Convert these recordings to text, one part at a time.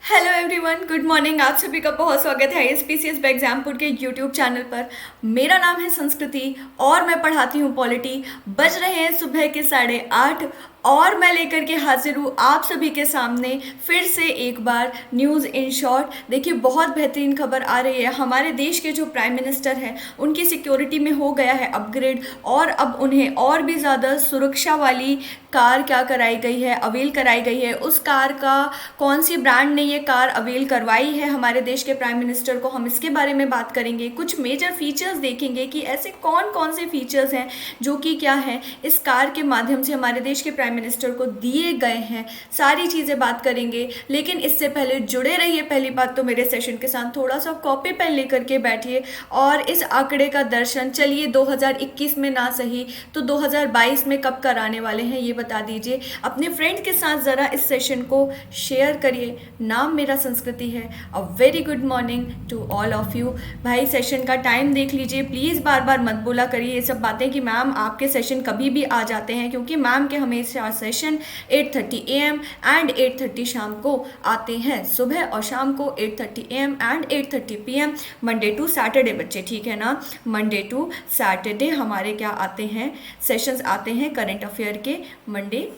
Hello everyone, good morning. आप सभी का बहुत स्वागत है एसपीसीएस एग्जामपुर के यूट्यूब चैनल पर। मेरा नाम है संस्कृति और मैं पढ़ाती हूँ पॉलिटी। बज रहे हैं सुबह के 8:30 और मैं लेकर के हाजिर हूँ आप सभी के सामने फिर से एक बार न्यूज़ इन शॉर्ट। देखिए, बहुत बेहतरीन खबर आ रही है। हमारे देश के जो प्राइम मिनिस्टर हैं उनकी सिक्योरिटी में हो गया है अपग्रेड और अब उन्हें और भी ज़्यादा सुरक्षा वाली कार क्या कराई गई है, अवेल कराई गई है। उस कार का कौन सी ब्रांड ने ये कार अवेल करवाई है हमारे देश के प्राइम मिनिस्टर को, हम इसके बारे में बात करेंगे। कुछ मेजर फीचर्स देखेंगे कि ऐसे कौन कौन से फीचर्स हैं जो कि क्या है इस कार के माध्यम से हमारे देश के प्राइम मिनिस्टर को दिए गए हैं। सारी चीज़ें बात करेंगे, लेकिन इससे पहले जुड़े रहिए। पहली बात तो मेरे सेशन के साथ थोड़ा सा कॉपी पेन लेकर के बैठिए और इस आंकड़े का दर्शन चलिए 2021 में ना सही तो 2022 में कब कराने वाले हैं ये बता दीजिए। अपने फ्रेंड के साथ ज़रा इस सेशन को शेयर करिए। नाम मेरा संस्कृति है। A very good morning to all of you. भाई, सेशन का टाइम देख लीजिए प्लीज़। बार बार मत बोला करिए ये सब बातें कि मैम आपके सेशन कभी भी आ जाते हैं, क्योंकि मैम के हमेशा सेशन 8:30 AM एंड 8:30 शाम को आते हैं। सुबह और शाम को 8:30 AM and 8:30 PM, Monday to Saturday बच्चे, ठीक है ना। मंडे टू सैटरडे हमारे क्या आते हैं, सेशंस आते हैं करंट अफेयर के। मंडे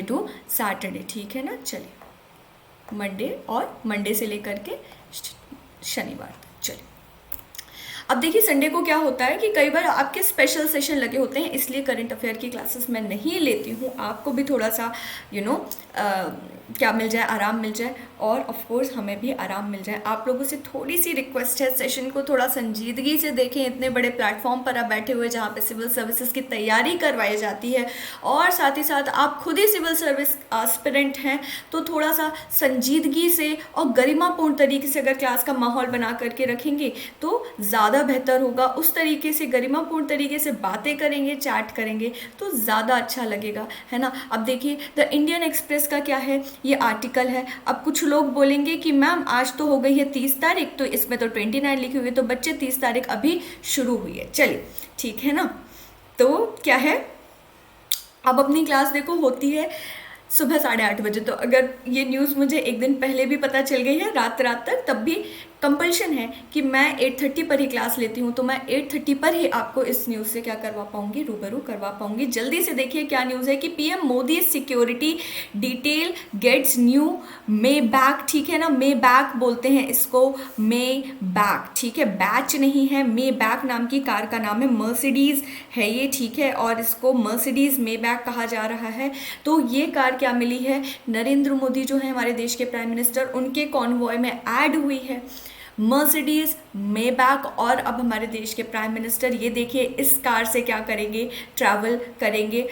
टू सैटरडे, ठीक है ना। चलिए, मंडे और मंडे से लेकर के शनिवार तक। चलिए, अब देखिए संडे को क्या होता है कि कई बार आपके स्पेशल सेशन लगे होते हैं, इसलिए करंट अफेयर की क्लासेस मैं नहीं लेती हूँ। आपको भी थोड़ा सा क्या मिल जाए, आराम मिल जाए और ऑफ कोर्स हमें भी आराम मिल जाए। आप लोगों से थोड़ी सी रिक्वेस्ट है, सेशन को थोड़ा संजीदगी से देखें। इतने बड़े प्लेटफॉर्म पर आप बैठे हुए जहाँ पे सिविल सर्विसेज की तैयारी करवाई जाती है और साथ ही साथ आप खुद ही सिविल सर्विस एस्पिरेंट हैं, तो थोड़ा सा संजीदगी से और गरिमापूर्ण तरीके से अगर क्लास का माहौल बना करके रखेंगे तो ज़्यादा बेहतर होगा। उस तरीके से गरिमापूर्ण तरीके से बातें करेंगे, चैट करेंगे तो ज़्यादा अच्छा लगेगा, है ना। अब देखिए द इंडियन एक्सप्रेस का क्या है, ये आर्टिकल है। अब कुछ लोग बोलेंगे कि मैम आज तो हो गई है 30 तारीख, तो इसमें तो 29 लिखी हुई है, तो बच्चे 30 तारीख अभी शुरू हुई है। चलिए, ठीक है ना। तो क्या है, अब अपनी क्लास देखो होती है सुबह 8:30 बजे। तो अगर ये न्यूज़ मुझे एक दिन पहले भी पता चल गई है रात रात तक, तब भी कंपल्शन है कि मैं 8:30 पर ही क्लास लेती हूँ, तो मैं 8:30 पर ही आपको इस न्यूज़ से क्या करवा पाऊंगी, रूबरू करवा पाऊंगी। जल्दी से देखिए क्या न्यूज़ है कि PM Modi security detail gets new Maybach, ठीक है ना। मे बैक बोलते हैं इसको, मे बैक, ठीक है। बैच नहीं है, मे बैक नाम की कार का नाम है, मर्सिडीज है ये, ठीक है। और इसको मर्सिडीज मे बैक कहा जा रहा है। तो ये कार क्या मिली है, नरेंद्र मोदी जो है हमारे देश के प्राइम मिनिस्टर, उनके कॉन्वॉय में ऐड हुई है मर्सिडीज मेबैक। और अब हमारे देश के प्राइम मिनिस्टर ये देखिए इस कार से क्या करेंगे, ट्रैवल करेंगे।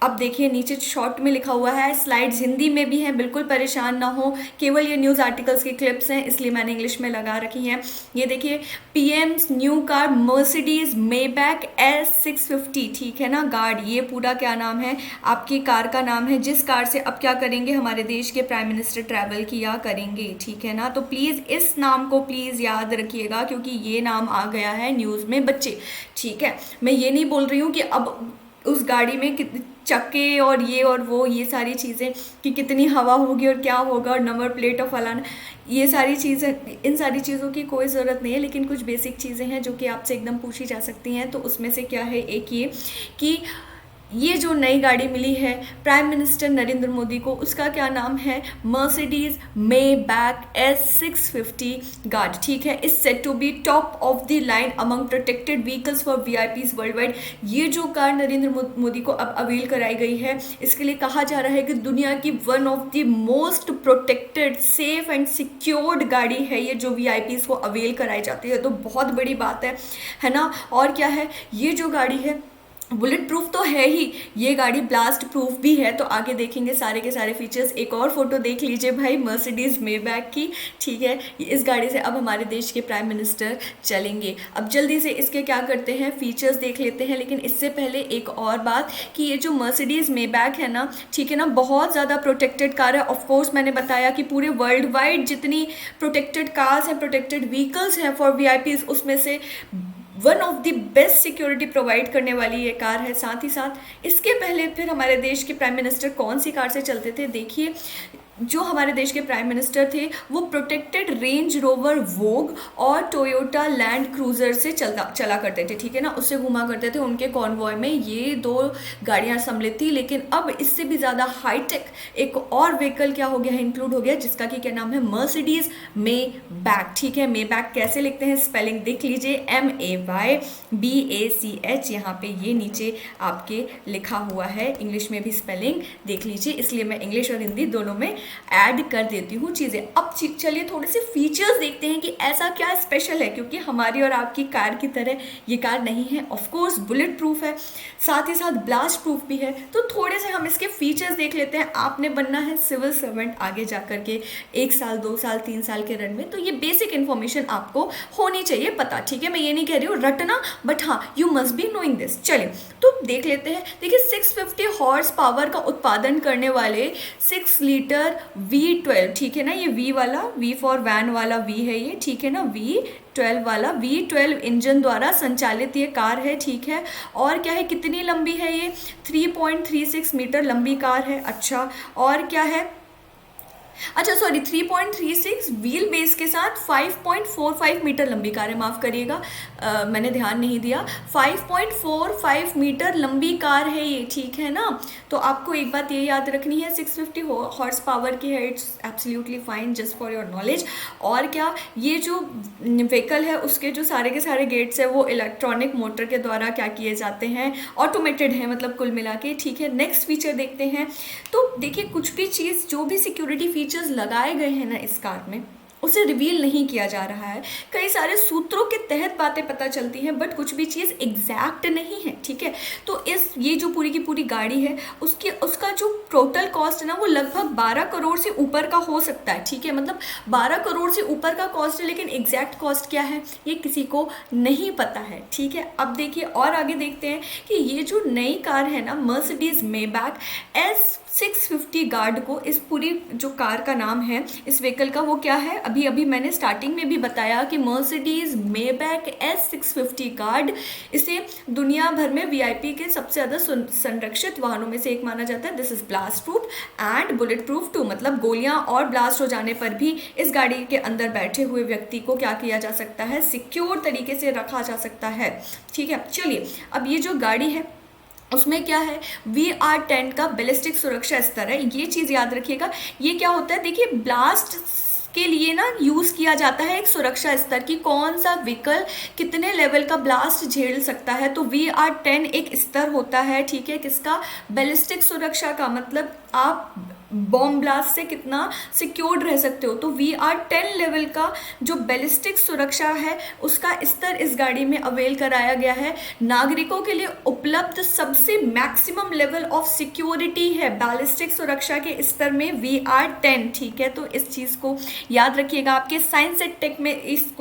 अब देखिए नीचे शॉर्ट में लिखा हुआ है, स्लाइड्स हिंदी में भी हैं, बिल्कुल परेशान ना हो। केवल ये न्यूज़ आर्टिकल्स की क्लिप्स हैं इसलिए मैंने इंग्लिश में लगा रखी हैं। ये देखिए, PM's new car Mercedes Maybach S650, ठीक है ना। गार्ड, ये पूरा क्या नाम है, आपकी कार का नाम है, जिस कार से अब क्या करेंगे हमारे देश के प्राइम मिनिस्टर ट्रैवल किया करेंगे, ठीक है ना। तो प्लीज़ इस नाम को प्लीज़ याद रखिएगा, क्योंकि ये नाम आ गया है न्यूज़ में बच्चे, ठीक है। मैं ये नहीं बोल रही हूँ कि अब उस गाड़ी में कितने चक्के और ये और वो, ये सारी चीज़ें कि कितनी हवा होगी और क्या होगा और नंबर प्लेट और फलाना, ये सारी चीज़ें, इन सारी चीज़ों की कोई ज़रूरत नहीं है। लेकिन कुछ बेसिक चीज़ें हैं जो कि आपसे एकदम पूछी जा सकती हैं। तो उसमें से क्या है, एक ये कि ये जो नई गाड़ी मिली है प्राइम मिनिस्टर नरेंद्र मोदी को, उसका क्या नाम है, मर्सिडीज मेबैक S650 गार्ड, ठीक है। Is set to be top of the line among protected vehicles for VIPs world wide. ये जो कार नरेंद्र मोदी को अब अवेल कराई गई है, इसके लिए कहा जा रहा है कि दुनिया की one of the most protected, safe and secured गाड़ी है ये, जो VIPs को अवेल कराई जाती है। तो बहुत बड़ी बात है ना। और क्या है, ये जो गाड़ी है बुलेट प्रूफ तो है ही, ये गाड़ी ब्लास्ट प्रूफ भी है। तो आगे देखेंगे सारे के सारे फीचर्स। एक और फोटो देख लीजिए भाई मर्सिडीज मेबैक की, ठीक है। इस गाड़ी से अब हमारे देश के प्राइम मिनिस्टर चलेंगे। अब जल्दी से इसके क्या करते हैं, फीचर्स देख लेते हैं। लेकिन इससे पहले एक और बात कि ये जो मर्सिडीज मेबैक है ना, ठीक है ना, बहुत ज़्यादा प्रोटेक्टेड कार है। ऑफकोर्स मैंने बताया कि पूरे वर्ल्ड वाइड जितनी प्रोटेक्टेड कार्स हैं, प्रोटेक्टेड व्हीकल्स हैं फॉर VIPs, उसमें से one of the best security provide करने वाली ये कार है। साथ ही साथ इसके पहले फिर हमारे देश के प्राइम मिनिस्टर कौन सी कार से चलते थे, देखिए जो हमारे देश के प्राइम मिनिस्टर थे वो प्रोटेक्टेड रेंज रोवर वोग और टोयोटा लैंड क्रूजर से चला करते थे, ठीक है ना, उससे घुमा करते थे। उनके कॉन्वॉय में ये 2 गाड़ियां सम्मिलित थी। लेकिन अब इससे भी ज़्यादा हाईटेक एक और व्हीकल क्या हो गया है, इंक्लूड हो गया, जिसका कि क्या नाम है, मर्सिडीज मे बैक, ठीक है। मे बैक कैसे लिखते हैं, स्पेलिंग देख लीजिए, MAYBACH, यहाँ पे ये नीचे आपके लिखा हुआ है, इंग्लिश में भी स्पेलिंग देख लीजिए, इसलिए मैं इंग्लिश और हिंदी दोनों में ऐड कर देती हूँ चीज़ें। अब चलिए थोड़े से फीचर्स देखते हैं कि ऐसा क्या स्पेशल है, क्योंकि हमारी और आपकी कार की तरह ये कार नहीं है। ऑफ कोर्स बुलेट प्रूफ है, साथ ही साथ ब्लास्ट प्रूफ भी है। तो थोड़े से हम इसके फीचर्स देख लेते हैं। आपने बनना है सिविल सर्वेंट आगे जाकर के 1 साल 2 साल 3 साल के रन में, तो ये बेसिक इन्फॉर्मेशन आपको होनी चाहिए पता, ठीक है। मैं ये नहीं कह रही हूँ रटना, बट हाँ you must be knowing this. चलिए तो देख लेते हैं। देखिए 650 हॉर्स पावर का उत्पादन करने वाले 6 लीटर V12, ठीक है ना, ये V वाला, V फॉर वैन वाला V है ये, ठीक है ना, V12 वाला V12 इंजन द्वारा संचालित ये कार है, ठीक है। और क्या है, कितनी लंबी है ये, 3.36 मीटर लंबी कार है। अच्छा, और क्या है, अच्छा सॉरी 3.36 व्हील बेस के साथ 5.45 मीटर लंबी कार है, माफ़ करिएगा मैंने ध्यान नहीं दिया, 5.45 मीटर लंबी कार है ये, ठीक है ना। तो आपको एक बात ये याद रखनी है, 650 हॉर्स पावर की है, it's absolutely fine, just for your knowledge. और क्या, ये जो व्हीकल है उसके जो सारे के सारे गेट्स है वो इलेक्ट्रॉनिक मोटर के द्वारा क्या किए जाते हैं, ऑटोमेटेड है, मतलब कुल मिला के, ठीक है। नेक्स्ट फीचर देखते हैं। तो देखिए कुछ भी चीज़, जो भी सिक्योरिटी फीचर्स लगाए गए हैं ना इस कार में, उसे रिवील नहीं किया जा रहा है। कई सारे सूत्रों के तहत बातें पता चलती हैं, बट कुछ भी चीज़ एग्जैक्ट नहीं है, ठीक है। तो ये जो पूरी की पूरी गाड़ी है उसका जो टोटल कॉस्ट है ना वो लगभग 12 करोड़ से ऊपर का हो सकता है, ठीक है। मतलब 12 करोड़ से ऊपर का कॉस्ट है, लेकिन एग्जैक्ट कॉस्ट क्या है ये किसी को नहीं पता है, ठीक है। अब देखिए और आगे देखते हैं कि ये जो नई कार है ना, मर्सिडीज मेबैक S650 गार्ड को, इस पूरी जो कार का नाम है इस व्हीकल का, वो क्या है, अभी मैंने स्टार्टिंग में भी बताया कि मर्सिडीज मेबैक S650 गार्ड, इसे दुनिया भर में VIP के सबसे ज़्यादा संरक्षित वाहनों में से एक माना जाता है। This is blast proof and bullet proof too, मतलब गोलियां और ब्लास्ट हो जाने पर भी इस गाड़ी के अंदर बैठे हुए व्यक्ति को क्या किया जा सकता है, सिक्योर तरीके से रखा जा सकता है, ठीक है। चलिए अब ये जो गाड़ी है उसमें क्या है, VR10 का बैलिस्टिक सुरक्षा स्तर है, ये चीज़ याद रखिएगा। ये क्या होता है, देखिए ब्लास्ट के लिए ना यूज़ किया जाता है एक सुरक्षा स्तर की, कौन सा व्हीकल कितने लेवल का ब्लास्ट झेल सकता है। तो VR10 एक स्तर होता है, ठीक है, किसका, बैलिस्टिक सुरक्षा का, मतलब आप बॉम्ब ब्लास्ट से कितना सिक्योर्ड रह सकते हो। तो VR10 लेवल का जो बैलिस्टिक सुरक्षा है उसका स्तर इस गाड़ी में अवेल कराया गया है। नागरिकों के लिए उपलब्ध सबसे मैक्सिमम लेवल ऑफ सिक्योरिटी है बैलिस्टिक सुरक्षा के स्तर में VR10, ठीक है। तो इस चीज़ को याद रखिएगा, आपके साइंस एंड टेक में इस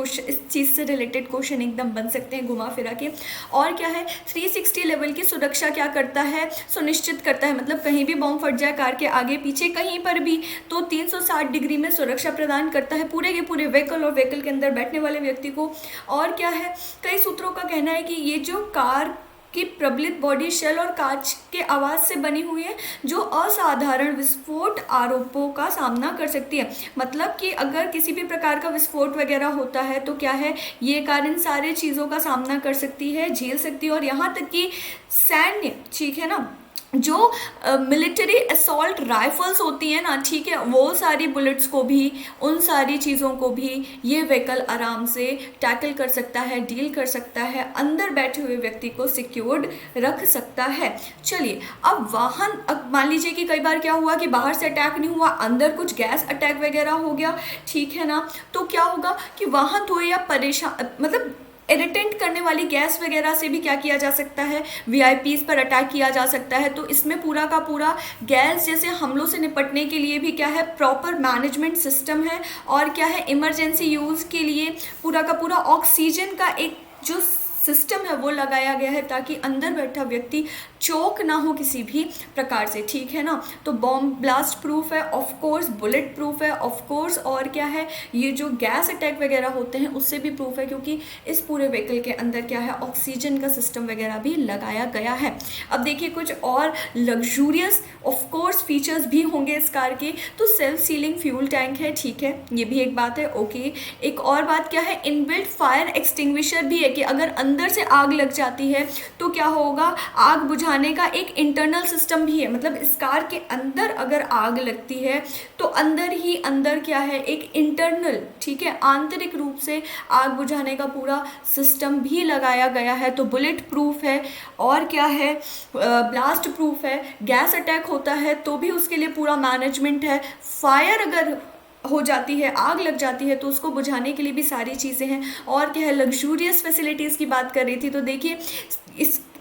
चीज़ से रिलेटेड क्वेश्चन एकदम बन सकते हैं घुमा फिरा के। और क्या है, 360 लेवल की सुरक्षा क्या करता है, सुनिश्चित करता है, मतलब कहीं भी बॉम्ब फट जाए कार के आगे पीछे कहीं पर भी तो 360 डिग्री में सुरक्षा प्रदान करता है पूरे के पूरे व्हीकल और व्हीकल के अंदर बैठने वाले व्यक्ति को। और क्या है, कई सूत्रों का कहना है कि ये जो कार की प्रबलित बॉडी शेल और कांच के आवाज से बनी हुई है जो असाधारण विस्फोट आरोपों का सामना कर सकती है। मतलब कि अगर किसी भी प्रकार का विस्फोट वगैरह होता है तो क्या है, ये कार इन सारे चीज़ों का सामना कर सकती है, झेल सकती है। और यहाँ तक कि सैन्य, ठीक है ना, जो मिलिट्री असॉल्ट राइफल्स होती हैं ना, ठीक है, वो सारी बुलेट्स को भी, उन सारी चीज़ों को भी ये व्हीकल आराम से टैकल कर सकता है, डील कर सकता है, अंदर बैठे हुए व्यक्ति को सिक्योर्ड रख सकता है। चलिए अब वाहन, अब मान लीजिए कि कई बार क्या हुआ कि बाहर से अटैक नहीं हुआ, अंदर कुछ गैस अटैक वगैरह हो गया, ठीक है ना, तो क्या होगा कि वाहन धोए या परेशान, मतलब इरिटेंट करने वाली गैस वगैरह से भी क्या किया जा सकता है, VIPs पर अटैक किया जा सकता है। तो इसमें पूरा का पूरा गैस जैसे हमलों से निपटने के लिए भी क्या है, प्रॉपर मैनेजमेंट सिस्टम है। और क्या है, इमरजेंसी यूज़ के लिए पूरा का पूरा ऑक्सीजन का एक जो सिस्टम है वो लगाया गया है ताकि अंदर बैठा व्यक्ति चोक ना हो किसी भी प्रकार से, ठीक है ना। तो बॉम्ब ब्लास्ट प्रूफ है, ऑफ कोर्स बुलेट प्रूफ है, ऑफ कोर्स, और क्या है, ये जो गैस अटैक वगैरह होते हैं उससे भी प्रूफ है, क्योंकि इस पूरे व्हीकल के अंदर क्या है, ऑक्सीजन का सिस्टम वगैरह भी लगाया गया है। अब देखिए कुछ और लग्जूरियस ऑफ कोर्स फीचर्स भी होंगे इस कार के। तो सेल्फ सीलिंग फ्यूल टैंक है, ठीक है, ये भी एक बात है, ओके। एक और बात क्या है, इनबिल्ट फायर एक्सटिंग्विशर भी है कि अगर अंदर से आग लग जाती है तो क्या होगा, आग बुझाने का एक इंटरनल सिस्टम भी है। मतलब इस कार के अंदर अगर आग लगती है तो अंदर ही अंदर क्या है, एक इंटरनल, ठीक है, आंतरिक रूप से आग बुझाने का पूरा सिस्टम भी लगाया गया है। तो बुलेट प्रूफ है, और क्या है, ब्लास्ट प्रूफ है, गैस अटैक होता है तो भी उसके लिए पूरा मैनेजमेंट है, फायर अगर हो जाती है, आग लग जाती है तो उसको बुझाने के लिए भी सारी चीज़ें हैं। और क्या है, लग्जूरियस फैसिलिटीज़ की बात कर रही थी, तो देखिए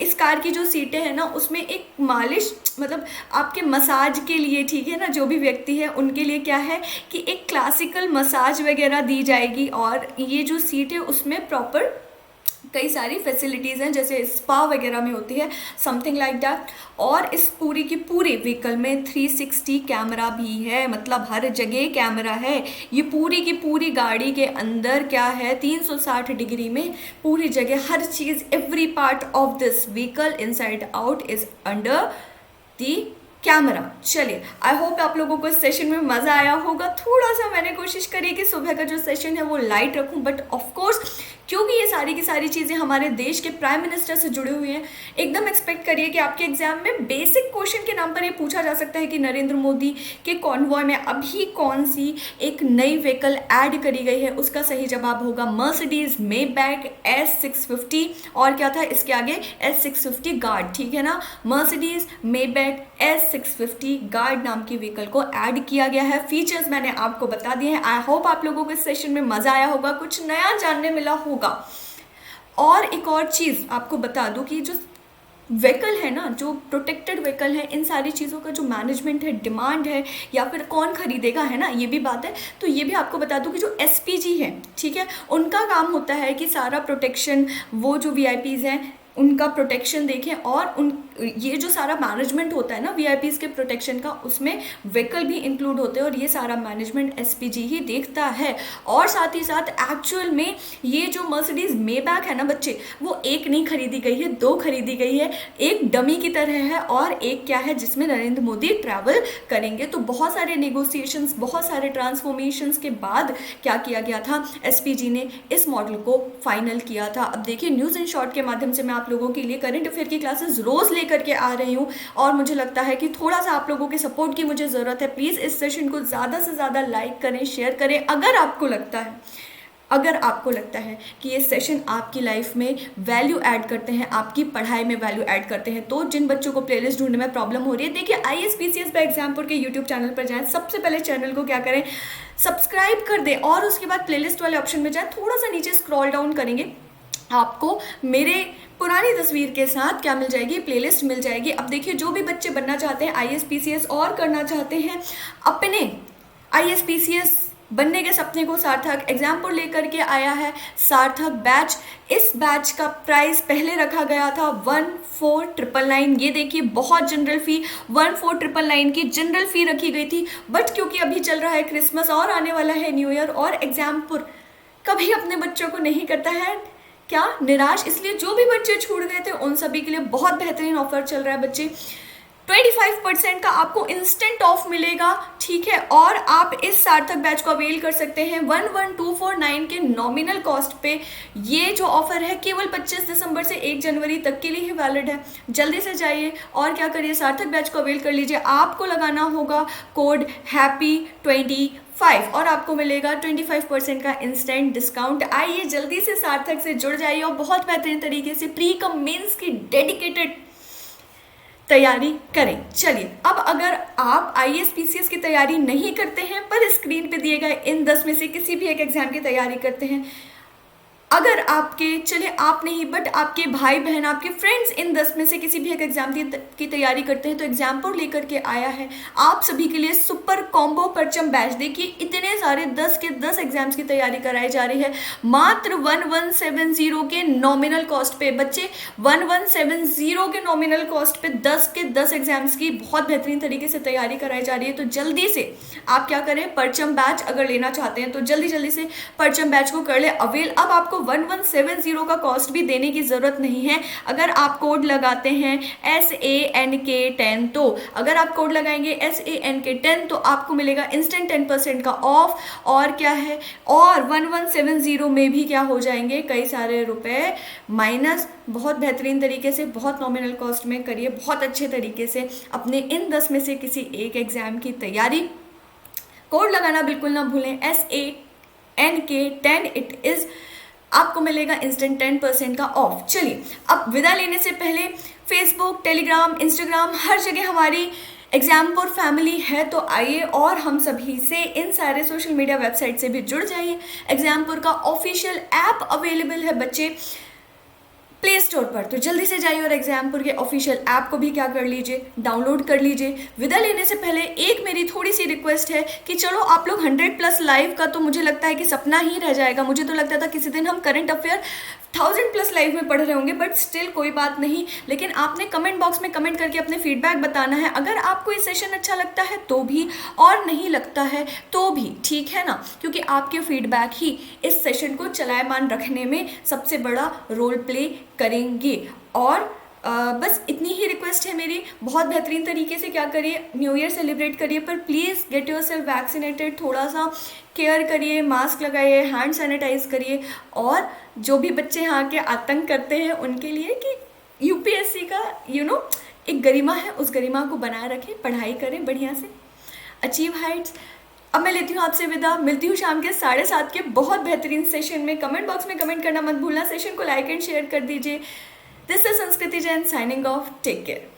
इस कार की जो सीटें हैं ना उसमें एक मालिश, मतलब आपके मसाज के लिए, ठीक है ना, जो भी व्यक्ति है उनके लिए क्या है कि एक क्लासिकल मसाज वगैरह दी जाएगी। और ये जो सीट है उसमें प्रॉपर कई सारी फैसिलिटीज़ हैं जैसे स्पा वगैरह में होती है, समथिंग लाइक दैट। और इस पूरी की पूरी व्हीकल में 360 कैमरा भी है, मतलब हर जगह कैमरा है। ये पूरी की पूरी गाड़ी के अंदर क्या है, 360 डिग्री में पूरी जगह हर चीज़, every part of this vehicle inside out is under the camera. चलिए, आई होप आप लोगों को इस सेशन में मज़ा आया होगा। थोड़ा सा मैंने कोशिश करी कि सुबह का जो सेशन है वो लाइट रखूं, बट ऑफ कोर्स क्योंकि ये सारी की सारी चीज़ें हमारे देश के प्राइम मिनिस्टर से जुड़ी हुई हैं, एकदम एक्सपेक्ट करिए कि आपके एग्जाम में बेसिक क्वेश्चन के नाम पर ये पूछा जा सकता है कि नरेंद्र मोदी के कॉन्वॉय में अभी कौन सी एक नई व्हीकल ऐड करी गई है। उसका सही जवाब होगा मर्सिडीज मेबैक S650, और क्या था इसके आगे, S650 गार्ड, ठीक है ना। मर्सिडीज मेबैक S650 गार्ड नाम की व्हीकल को ऐड किया गया है। फीचर्स मैंने आपको बता दिए हैं। आई होप आप लोगों को इस सेशन में मज़ा आया होगा, कुछ नया जानने मिला होगा। और एक और चीज़ आपको बता दूं कि जो व्हीकल है ना, जो प्रोटेक्टेड व्हीकल है, इन सारी चीज़ों का जो मैनेजमेंट है, डिमांड है, या फिर कौन खरीदेगा, है ना, ये भी बात है। तो ये भी आपको बता दूं कि जो SPG है, ठीक है, उनका काम होता है कि सारा प्रोटेक्शन, वो जो VIPs हैं उनका प्रोटेक्शन देखें, और उन ये जो सारा मैनेजमेंट होता है ना VIPs के प्रोटेक्शन का, उसमें व्हीकल भी इंक्लूड होते हैं, और ये सारा मैनेजमेंट SPG ही देखता है। और साथ ही साथ एक्चुअल में ये जो मर्सिडीज मेबैक है ना बच्चे, वो एक नहीं खरीदी गई है, 2 खरीदी गई है। एक डमी की तरह है और एक क्या है जिसमें नरेंद्र मोदी ट्रैवल करेंगे। तो बहुत सारे नेगोशिएशंस, बहुत सारे ट्रांसफॉर्मेशंस के बाद क्या किया गया था, SPG ने इस मॉडल को फाइनल किया था। अब देखिए, न्यूज़ इन शॉर्ट के माध्यम से मैं आप लोगों के लिए करंट अफेयर की क्लासेस रोज लेकर के आ रही हूँ, और मुझे लगता है कि थोड़ा सा आप लोगों के सपोर्ट की मुझे ज़रूरत है। प्लीज़ इस सेशन को ज़्यादा से ज़्यादा लाइक करें, शेयर करें। अगर आपको लगता है कि ये सेशन आपकी लाइफ में वैल्यू ऐड करते हैं, आपकी पढ़ाई में वैल्यू ऐड करते हैं, तो जिन बच्चों को प्लेलिस्ट ढूंढने में प्रॉब्लम हो रही है, देखिए IAS-PCS बाय एग्जामपुर के यूट्यूब चैनल पर जाएं। सबसे पहले चैनल को क्या करें, सब्सक्राइब कर दें, और उसके बाद प्लेलिस्ट वाले ऑप्शन में जाएं। थोड़ा सा नीचे स्क्रॉल डाउन करेंगे, आपको मेरे पुरानी तस्वीर के साथ क्या मिल जाएगी, प्लेलिस्ट मिल जाएगी। अब देखिए, जो भी बच्चे बनना चाहते हैं IAS-PCS और करना चाहते हैं, अपने IAS-PCS बनने के सपने को सार्थक एग्जामपुर लेकर के आया है सार्थक बैच। इस बैच का प्राइस पहले रखा गया था 14,999। ये देखिए, बहुत जनरल फी 14,999 की जनरल फी रखी गई थी, बट क्योंकि अभी चल रहा है क्रिसमस और आने वाला है न्यू ईयर, और एग्जामपुर कभी अपने बच्चों को नहीं करता है क्या निराश, इसलिए जो भी बच्चे छूट गए थे उन सभी के लिए बहुत बेहतरीन ऑफर चल रहा है बच्चे। 25% का आपको इंस्टेंट ऑफ मिलेगा, ठीक है, और आप इस सार्थक बैच को अवेल कर सकते हैं 11,249 के नॉमिनल कॉस्ट पे। ये जो ऑफर है केवल 25 दिसंबर से 1 जनवरी तक के लिए ही वैलिड है। जल्दी से जाइए और क्या करिए, सार्थक बैच को अवेल कर लीजिए। आपको लगाना होगा कोड HAPPY25 और आपको मिलेगा 25% का इंस्टेंट डिस्काउंट। आइए जल्दी से सार्थक से जुड़ जाइए और बहुत बेहतरीन तरीके से प्री कम मेंस की डेडिकेटेड तैयारी करें। चलिए, अब अगर आप IAS-PCS की तैयारी नहीं करते हैं पर स्क्रीन पे दिए गए इन 10 में से किसी भी एक एग्जाम की तैयारी करते हैं, अगर आपके, चले आप नहीं बट आपके भाई बहन, आपके फ्रेंड्स इन 10 में से किसी भी एक एग्जाम की तैयारी करते हैं तो एग्जाम्पुर लेकर के आया है आप सभी के लिए सुपर कॉम्बो परचम बैच। देखिए इतने सारे 10 के 10 एग्जाम्स की तैयारी कराई जा रही है मात्र 1170 के नॉमिनल कॉस्ट पे। बच्चे 1170 के नॉमिनल कॉस्ट पे 10 के 10 एग्जाम्स की बहुत बेहतरीन तरीके से तैयारी कराई जा रही है। तो जल्दी से आप क्या करें, परचम बैच अगर लेना चाहते हैं तो जल्दी जल्दी से परचम बैच को कर ले अवेल। अब आपको 1170 का कॉस्ट भी देने की जरूरत नहीं है अगर आप कोड लगाते हैं SANK10। तो अगर आप कोड लगाएंगे SANK10 तो आपको मिलेगा इंस्टेंट 10% का ऑफ। और क्या है, और 1170 में भी क्या हो जाएंगे कई सारे रुपए माइनस। बहुत बेहतरीन तरीके से, बहुत नॉमिनल कॉस्ट में करिए, बहुत अच्छे तरीके से अपने इन 10 में से किसी एक एग्जाम की तैयारी। कोड लगाना बिल्कुल ना भूलें SANK10, इट इज, आपको मिलेगा इंस्टेंट 10% का ऑफ। चलिए अब विदा लेने से पहले फेसबुक, टेलीग्राम, इंस्टाग्राम हर जगह हमारी एग्जाम्पुर फैमिली है, तो आइए और हम सभी से इन सारे सोशल मीडिया वेबसाइट से भी जुड़ जाइए। एग्जाम्पुर का ऑफिशियल ऐप अवेलेबल है बच्चे प्ले स्टोर पर, तो जल्दी से जाइए और एग्जाम्पुर के ऑफिशियल ऐप को भी क्या कर लीजिए, डाउनलोड कर लीजिए। विदा लेने से पहले एक मेरी थोड़ी सी रिक्वेस्ट है कि चलो आप लोग 100+ लाइव का तो मुझे लगता है कि सपना ही रह जाएगा। मुझे तो लगता था किसी दिन हम करंट अफेयर 1000+ लाइव में पढ़ रहे होंगे, बट स्टिल कोई बात नहीं। लेकिन आपने कमेंट बॉक्स में कमेंट करके अपने फीडबैक बताना है। अगर आपको ये सेशन अच्छा लगता है तो भी, और नहीं लगता है तो भी, ठीक है ना, क्योंकि आपके फीडबैक ही इस सेशन को चलायमान रखने में सबसे बड़ा रोल प्ले करेंगे। और बस इतनी ही रिक्वेस्ट है मेरी, बहुत बेहतरीन तरीके से क्या करिए, न्यू ईयर सेलिब्रेट करिए, पर please get your self vaccinated, थोड़ा सा केयर करिए, मास्क लगाइए, हैंड सैनिटाइज करिए। और जो भी बच्चे यहाँ के आतंक करते हैं उनके लिए कि यूपीएससी का एक गरिमा है, उस गरिमा को बनाए रखें, पढ़ाई करें बढ़िया से, अचीव हाइट्स। अब मैं लेती हूँ आपसे विदा, मिलती हूँ शाम के 7:30 के बहुत बेहतरीन सेशन में। कमेंट बॉक्स में कमेंट करना मत भूलना, सेशन को लाइक एंड शेयर कर दीजिए। This is Sanskriti Jain signing off, take care.